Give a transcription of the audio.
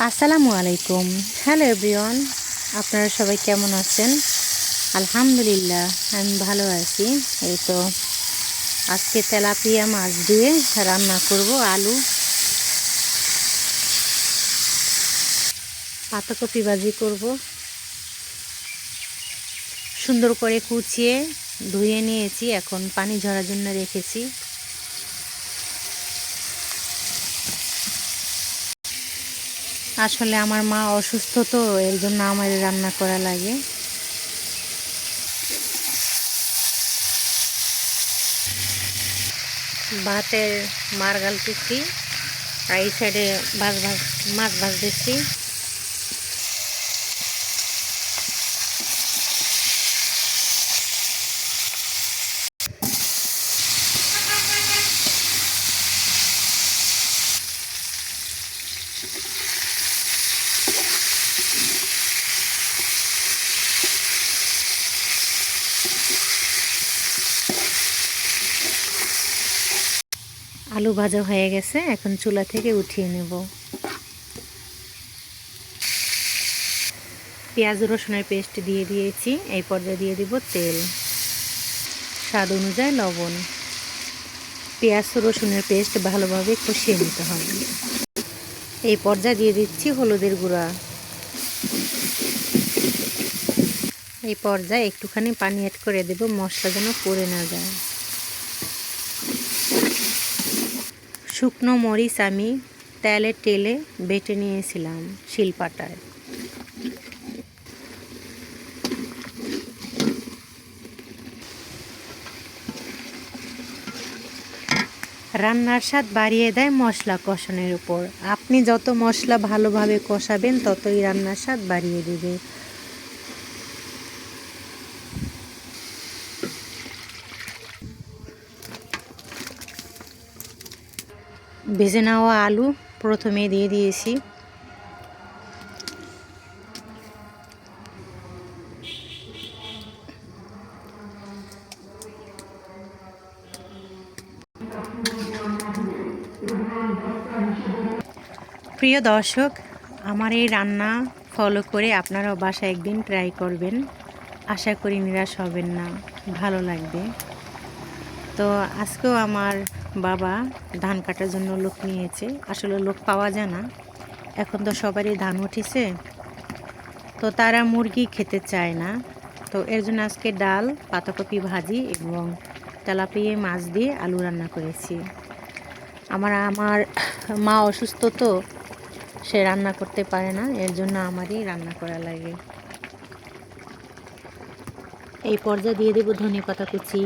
আসসালামু আলাইকুম। Hello everyone, আপনারা সবাই কেমন আছেন? আলহামদুলিল্লাহ আমি ভালো আছি। এই তো আজকে তেলাপিয়া মাছ দিয়ে রান্না করব আলু পাতাকপি ভাজি করব। সুন্দর করে কুচিয়ে ধুয়ে নিয়েছি, এখন পানি ঝরার জন্য রেখেছি। আসলে আমার মা অসুস্থ, তো এর জন্য আমার রান্না করা লাগে। ভাতের মার গালতেছি আর এই সাইডে মাছ ভাজতেছি। আলু ভাজা হয়ে গেছে, এখন চুলা থেকে উঠিয়ে নেব। পেঁয়াজ রসুনের পেস্ট দিয়ে দিয়েছি। এই পর্যায়ে দিয়ে দিব তেল, স্বাদ অনুযায়ী লবণ। পেঁয়াজ রসুনের পেস্ট ভালোভাবে কষিয়ে নিতে হবে। এই পর্যায়ে দিয়ে দিচ্ছি হলুদের গুঁড়া। এই পর্যায়ে একটুখানি পানি অ্যাড করে দেব, মশলা যেন পুড়ে না যায়। শুকনো মরিচ আমি তেলে টেলে বেটে নিয়েছিলাম শিলপাটায়। রান্নার স্বাদ বাড়িয়ে দেয় মশলা কষানোর উপর। আপনি যত মশলা ভালোভাবে কষাবেন ততই রান্নার স্বাদ বাড়িয়ে দেবে। ভেজে নেওয়া আলু প্রথমে দিয়ে দিয়েছি। প্রিয় দর্শক, আমার এই রান্না ফলো করে আপনারাও বাসায় একদিন ট্রাই করবেন। আশা করি নিরাশ হবেন না, ভালো লাগবে। তো আজকেও আমার বাবা ধান কাটার জন্য লোক নিয়েছে। আসলে লোক পাওয়া যায় না, এখন তো সবারই ধান উঠেছে, তো তারা মুরগি খেতে চায় না। তো এর জন্য আজকে ডাল, পাতাকপি ভাজি এবং তেলাপিয়া মাছ দিয়ে আলু রান্না করেছি। আমার মা অসুস্থ, তো সে রান্না করতে পারে না, এর জন্য আমারই রান্না করা লাগে। এই পর্যায়ে দিয়ে দেব ধনেপাতা কুচি,